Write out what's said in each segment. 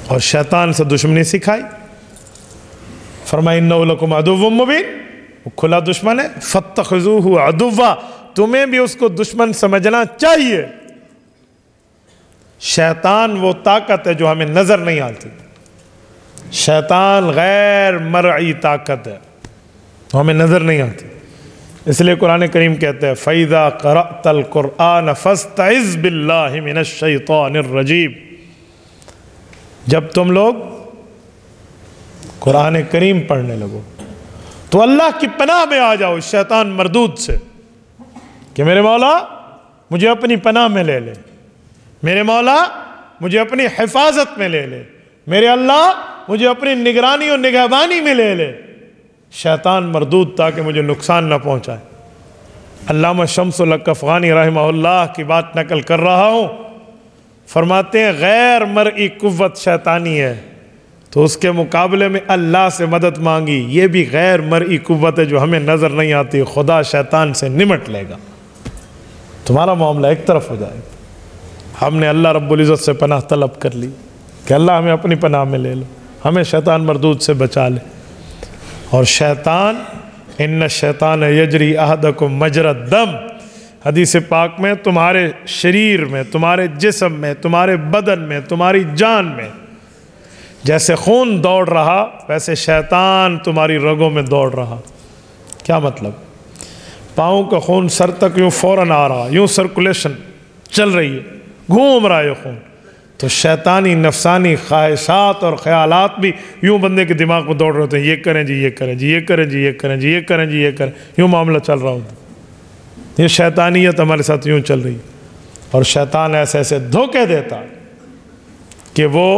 اور شیطان سے دشمنی سکھائی، فرمایا انہ لکم عدو مبین، وہ کھلا دشمن ہے، فاتخذوہ عدوا، تمہیں بھی اس کو دشمن سمجھنا چاہیے۔ شیطان وہ طاقت ہے جو ہمیں نظر نہیں آتی، شیطان غیر مرئی طاقت ہے، وہ ہمیں نظر نہیں آتی، اس لیے قرآن کریم کہتے ہیں فَإِذَا قَرَأْتَ الْقُرْآنَ فَاسْتَعِذْ بِاللَّهِ مِنَ الشَّيْطَانِ الرَّجِيمِ، جب تم لوگ قرآن کریم پڑھنے لگو تو اللہ کی پناہ میں آ جاؤ شیطان مردود سے، کہ میرے مولا مجھے اپنی پناہ میں لے لے، میرے مولا مجھے اپنی حفاظت میں لے لے، میرے اللہ مجھے اپنی نگرانی اور نگہبانی میں لے لے، شیطان مردود تاکہ مجھے نقصان نہ پہنچائے۔ علامہ شمس الحق افغانی رحمہ اللہ کی بات نقل کر رہا ہوں، فرماتے ہیں غیر مرئی قوت شیطانی ہے تو اس کے مقابلے میں اللہ سے مدد مانگی، یہ بھی غیر مرئی قوت ہے جو ہمیں نظر نہیں آتی، خدا شیطان سے نمٹ لے گا، تمہارا معاملہ ایک طرف ہو جائے گا۔ ہم نے اللہ رب العزت سے پناہ طلب کر لی کہ اللہ ہمیں اپنی پناہ میں لے لو، ہمیں شیطان مردود سے بچا لے۔ اور شیطان ان الشیطان یجری احدکم مجری الدم، حدیث پاک میں تمہارے شریر میں، تمہارے جسم میں، تمہارے بدن میں، تمہاری جان میں جیسے خون دوڑ رہا ویسے شیطان تمہاری رگوں میں دوڑ رہا۔ کیا مطلب؟ پاؤں کا خون سر تک یوں فوراً آ رہا، یوں سرکولیشن چل رہی ہے، گھوم رہا ہے یہ خون، تو شیطانی نفسانی خواہشات اور خیالات بھی یوں بندے کے دماغ میں دوڑ رہے ہوتے ہیں، یہ کریں جی، یہ کریں جی، یہ کریں جی، یہ کریں جی، یہ کریں جی، یہ کریں، یوں معاملہ چل رہا ہوتا ہے۔ یہ شیطانیت ہمارے ساتھ یوں چل رہی ہے، اور شیطان ایسے ایسے دھوکے دیتا کہ وہ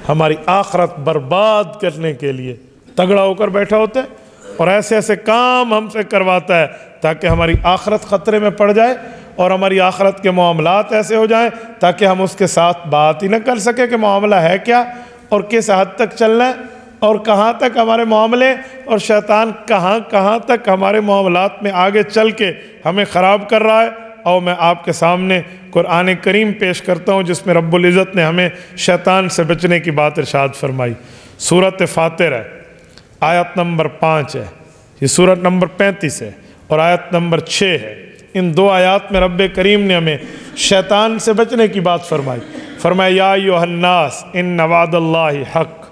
ہماری آخرت برباد کرنے کے لیے تگڑا ہو کر بیٹھا ہوتا ہے، اور ایسے ایسے کام ہم سے کرواتا ہے تاکہ ہماری آخرت خطرے میں پڑ جائے، اور ہماری آخرت کے معاملات ایسے ہو جائیں تاکہ ہم اس کے ساتھ بات ہی نہ کر سکیں کہ معاملہ ہے کیا اور کس حد تک چلنا ہے اور کہاں تک ہمارے معاملے، اور شیطان کہاں تک ہمارے معاملات میں آگے چل کے ہمیں خراب کر رہا ہے۔ اور میں آپ کے سامنے قرآن کریم پیش کرتا ہوں جس میں رب العزت نے ہمیں شیطان سے بچنے کی بات ارشاد فرمائی۔ سورۃ فاطر ہے، آیت نمبر 5 ہے، یہ سورۃ نمبر 35 ہے اور آیت نمبر 6 ہے۔ ان دو آیات میں رب کریم نے ہمیں شیطان سے بچنے کی بات فرمائی۔ فرمایا یا ایھا الناس ان وعد اللہ حق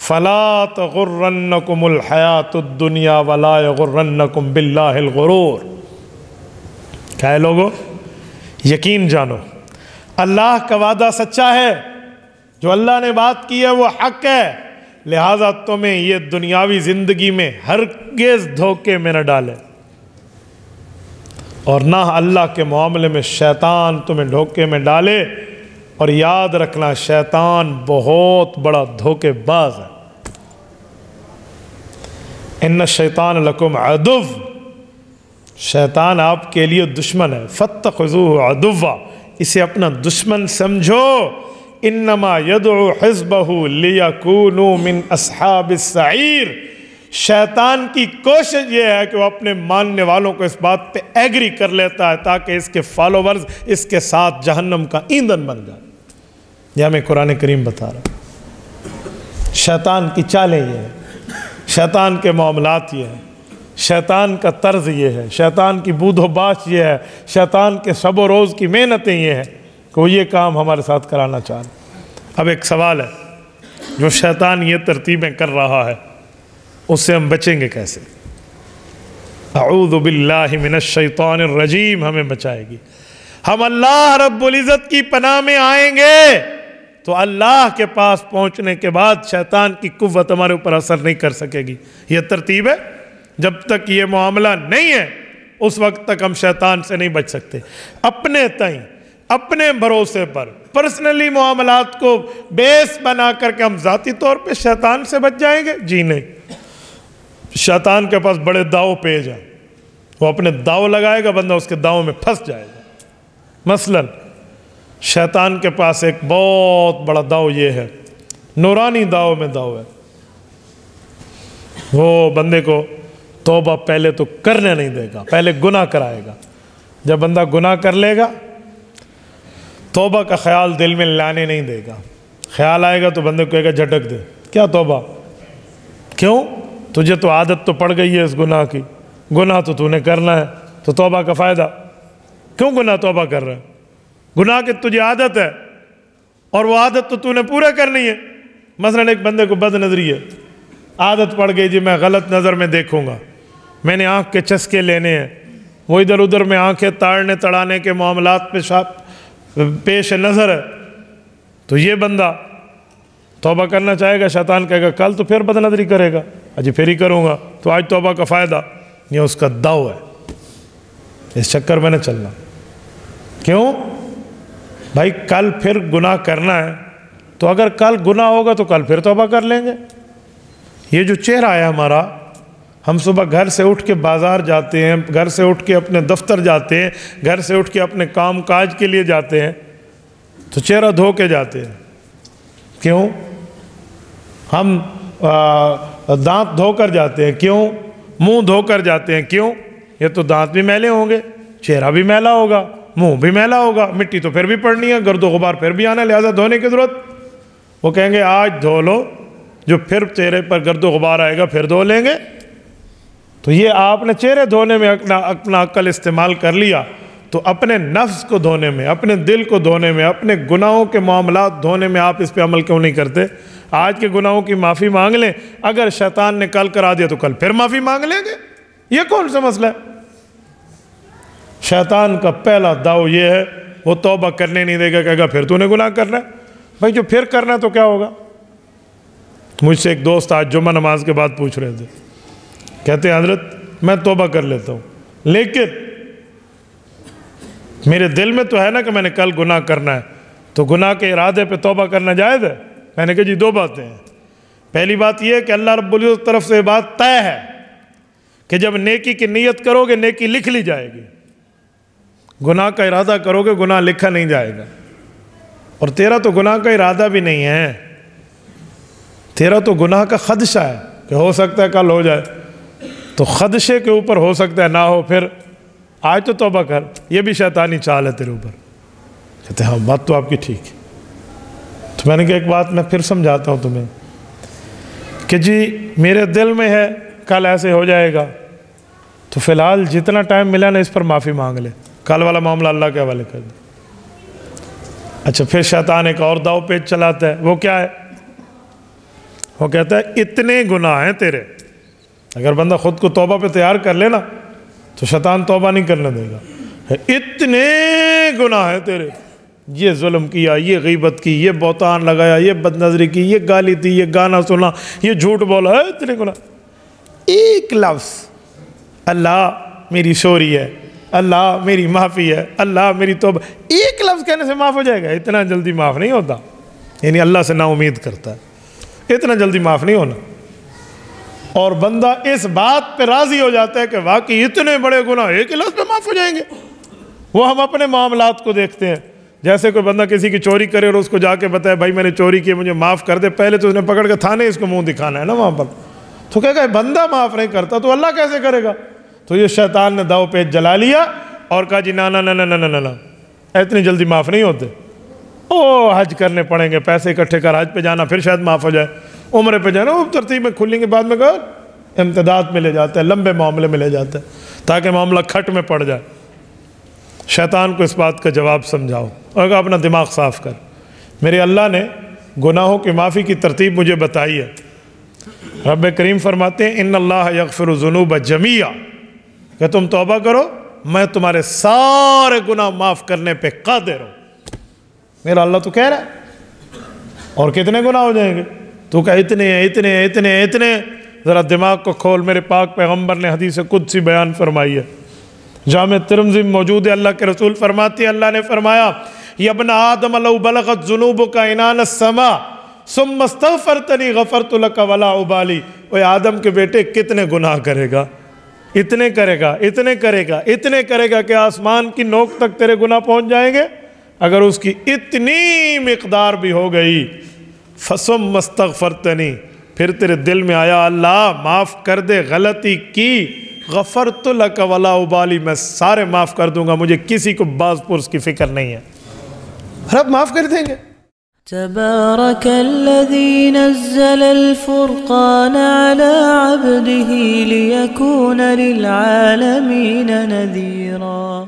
فلا تغرنکم الحیات الدنیا ولا یغرنکم باللہ الغرور۔ کیا ہے لوگو؟ یقین جانو اللہ کا وعدہ سچا ہے، جو اللہ نے بات کی ہے وہ حق ہے، لہٰذا تمہیں یہ دنیاوی زندگی میں ہرگز دھوکے میں نہ ڈالے، اور نہ اللہ کے معاملے میں شیطان تمہیں دھوکے میں ڈالے۔ اور یاد رکھنا شیطان بہت بڑا دھوکے باز ہے۔ ان الشیطان لکم عدو، شیطان آپ کے لیے دشمن ہے، فاتخذوہ عدوا، اسے اپنا دشمن سمجھو۔ انما یدعو حزبہ لیکونوا من اصحاب السعیر، شیطان کی کوشش یہ ہے کہ وہ اپنے ماننے والوں کو اس بات پہ ایگری کر لیتا ہے تاکہ اس کے فالوورز اس کے ساتھ جہنم کا ایندھن بن جائے۔ یہ ہمیں قرآن کریم بتا رہا ہے۔ شیطان کی چالیں یہ ہیں، شیطان کے معاملات یہ ہیں، شیطان کا طرز یہ ہے، شیطان کی بود و باش یہ ہے، شیطان کے شب و روز کی محنتیں یہ ہیں کہ وہ یہ کام ہمارے ساتھ کرانا چاہ رہا ہے۔ اب ایک سوال ہے، جو شیطان یہ ترتیبیں کر رہا ہے اس سے ہم بچیں گے کیسے؟ اعوذ باللہ من الشیطان الرجیم ہمیں بچائے گی۔ ہم اللہ رب العزت کی پناہ میں آئیں گے تو اللہ کے پاس پہنچنے کے بعد شیطان کی قوت ہمارے اوپر اثر نہیں کر سکے گی۔ یہ ترتیب ہے، جب تک یہ معاملہ نہیں ہے اس وقت تک ہم شیطان سے نہیں بچ سکتے۔ اپنے تئیں، اپنے بھروسے پر، پرسنلی معاملات کو بیس بنا کر کے ہم ذاتی طور پہ شیطان سے بچ جائیں گے؟ جی نہیں۔ شیطان کے پاس بڑے داؤ پیج ہیں، وہ اپنے داؤ لگائے گا، بندہ اس کے داؤ میں پھنس جائے گا۔ مثلا شیطان کے پاس ایک بہت بڑا داؤ یہ ہے، نورانی داؤ میں داؤ ہے، وہ بندے کو توبہ پہلے تو کرنے نہیں دے گا، پہلے گناہ کرائے گا۔ جب بندہ گناہ کر لے گا توبہ کا خیال دل میں لانے نہیں دے گا، خیال آئے گا تو بندے کو کہے گا جھٹک دے، کیا توبہ؟ کیوں؟ تجھے تو عادت تو پڑ گئی ہے اس گناہ کی، گناہ تو نے کرنا ہے، تو توبہ کا فائدہ؟ کیوں گناہ توبہ کر رہا ہے؟ گناہ کی تجھے عادت ہے اور وہ عادت تو نے پورا کرنی ہے۔ مثلا ایک بندے کو بد نظری ہے، عادت پڑ گئی جی میں غلط نظر میں دیکھوں گا، میں نے آنکھ کے چسکے لینے ہیں، وہ ادھر ادھر میں آنکھیں تاڑنے تڑانے کے معاملات پیش نظر ہے، تو یہ بندہ توبہ کرنا چاہے گا، شیطان کہے گا کل تو پھر بد نظری کرے گا، اجی پھر ہی کروں گا، تو آج توبہ کا فائدہ یہ اس کا داؤ ہے، اس چکر میں نہ چلنا۔ کیوں؟ بھائی کل پھر گناہ کرنا ہے، تو اگر کل گناہ ہوگا تو کل پھر توبہ کر لیں گے۔ یہ جو چہرہ ہے ہمارا، ہم صبح گھر سے اٹھ کے بازار جاتے ہیں، گھر سے اٹھ کے اپنے دفتر جاتے ہیں، گھر سے اٹھ کے اپنے کام کاج کے لیے جاتے ہیں، تو چہرہ دھو کے جاتے ہیں۔ کیوں؟ ہم دانت دھو کر جاتے ہیں، کیوں؟ منہ دھو کر جاتے ہیں، کیوں؟ یہ تو دانت بھی میلے ہوں گے، چہرہ بھی میلا ہوگا، منہ بھی میلا ہوگا، مٹی تو پھر بھی پڑنی ہے، گرد و غبار پھر بھی آنا ہے، لہٰذا دھونے کی ضرورت۔ وہ کہیں گے آج دھو لو، جو پھر چہرے پر گرد و غبار آئے گا پھر دھو لیں گے۔ تو یہ آپ نے چہرے دھونے میں اپنا عقل استعمال کر لیا، تو اپنے نفس کو دھونے میں، اپنے دل کو دھونے میں، اپنے گناہوں کے معاملات دھونے میں آپ اس پہ عمل کیوں نہیں کرتے؟ آج کے گناہوں کی معافی مانگ لیں، اگر شیطان نے کل کرا دیا تو کل پھر معافی مانگ لیں گے، یہ کون سا مسئلہ ہے؟ شیطان کا پہلا داؤ یہ ہے، وہ توبہ کرنے نہیں دے گا، کہے گا پھر تو نے گناہ کرنا ہے۔ بھائی جو پھر کرنا ہے تو کیا ہوگا؟ مجھ سے ایک دوست آج جمعہ نماز کے بعد پوچھ رہے تھے، کہتے ہیں حضرت میں توبہ کر لیتا ہوں، لیکن میرے دل میں تو ہے نا کہ میں نے کل گناہ کرنا ہے، تو گناہ کے ارادے پہ توبہ کرنا جائز ہے؟ میں نے کہا جی دو باتیں ہیں۔ پہلی بات یہ ہے کہ اللہ رب العزت طرف سے بات طے ہے کہ جب نیکی کی نیت کرو گے نیکی لکھ لی جائے گی، گناہ کا ارادہ کرو گے گناہ لکھا نہیں جائے گا۔ اور تیرا تو گناہ کا ارادہ بھی نہیں ہے، تیرا تو گناہ کا خدشہ ہے کہ ہو سکتا ہے کل ہو جائے، تو خدشے کے اوپر ہو سکتا ہے نہ ہو، پھر آج تو توبہ کر، یہ بھی شیطانی چال ہے تیرے اوپر۔ کہتے ہیں ہاں بات تو آپ کی ٹھیک ہے۔ تو میں نے کہا ایک بات میں پھر سمجھاتا ہوں تمہیں کہ جی میرے دل میں ہے کل ایسے ہو جائے گا، تو فی الحال جتنا ٹائم ملا نا اس پر معافی مانگ لے، کل والا معاملہ اللہ کے حوالے کر دے۔ اچھا پھر شیطان ایک اور داؤ پیچ چلاتا ہے، وہ کیا ہے؟ وہ کہتا ہے اتنے گناہ ہیں تیرے، اگر بندہ خود کو توبہ پہ تیار کر لے نا تو شیطان توبہ نہیں کرنے دے گا۔ اتنے گناہ ہیں تیرے، یہ ظلم کیا، یہ غیبت کی، یہ بہتان لگایا، یہ بد نظری کی، یہ گالی دی، یہ گانا سنا، یہ جھوٹ بولا ہے، اتنے گناہ۔ ایک لفظ اللہ میری سوری ہے، اللہ میری معافی ہے، اللہ میری توبہ، ایک لفظ کہنے سے معاف ہو جائے گا؟ اتنا جلدی معاف نہیں ہوتا، یعنی اللہ سے نا امید کرتا ہے، اتنا جلدی معاف نہیں ہونا۔ اور بندہ اس بات پہ راضی ہو جاتا ہے کہ واقعی اتنے بڑے گناہ ایک ہی لفظ پہ معاف ہو جائیں گے۔ وہ ہم اپنے معاملات کو دیکھتے ہیں، جیسے کوئی بندہ کسی کی چوری کرے اور اس کو جا کے بتائے بھائی میں نے چوری کی مجھے معاف کر دے، پہلے تو اس نے پکڑ کے تھانے اس کو منہ دکھانا ہے نا وہاں پر، تو کہے گا بندہ معاف نہیں کرتا تو اللہ کیسے کرے گا؟ تو یہ شیطان نے داؤ پیچ جلا لیا اور کہا جی نا نا نا نا نا نا نا، اتنی جلدی معاف نہیں ہوتے، او حج کرنے پڑیں گے، پیسے اکٹھے کر حج پہ جانا پھر شاید معاف ہو جائے، عمرے پہ جانا وہ ترتیب میں کھلیں گے، بعد میں کہا امتداد میں لے جاتا ہے، لمبے معاملے میں لے جاتا ہے تاکہ معاملہ کھٹ میں پڑ جائے۔ شیطان کو اس بات کا جواب سمجھاؤ اور اپنا دماغ صاف کر، میرے اللہ نے گناہوں کی معافی کی ترتیب مجھے بتائی ہے۔ رب کریم فرماتے ہیں ان اللہ یغفر الذنوب جمیعا، کہ تم توبہ کرو میں تمہارے سارے گناہ معاف کرنے پہ قادر ہوں۔ میرا اللہ تو کہہ رہا ہے، اور کتنے گناہ ہو جائیں گے؟ تو کہ اتنے اتنے اتنے اتنے، ذرا دماغ کو کھول، میرے پاک پیغمبر نے حدیث قدسی بیان فرمائی ہے، جامع ترمذی میں موجود ہے، اللہ کے رسول فرماتے ہیں اللہ نے فرمایا یا ابن آدم لو بلغت ذنوبک عنان السماء ثم استغفرتنی غفرت لک ولا ابالی۔ اوے آدم کے بیٹے کتنے گناہ کرے گا، اتنے کرے گا، اتنے کرے گا، اتنے کرے گا کہ آسمان کی نوک تک تیرے گناہ پہنچ جائیں گے، اگر اس کی اتنی مقدار بھی ہو گئی فثم استغفرتنی، پھر تیرے دل میں آیا اللہ معاف کر دے، غلطی کی، غفرت لک ولا ابالی، میں سارے معاف کر دوں گا، مجھے کسی کو باز پرس کی فکر نہیں ہے، رب معاف کر دیں گے۔ تبارك الذي نزل الفرقان على عبده ليكون للعالمين نذيرا.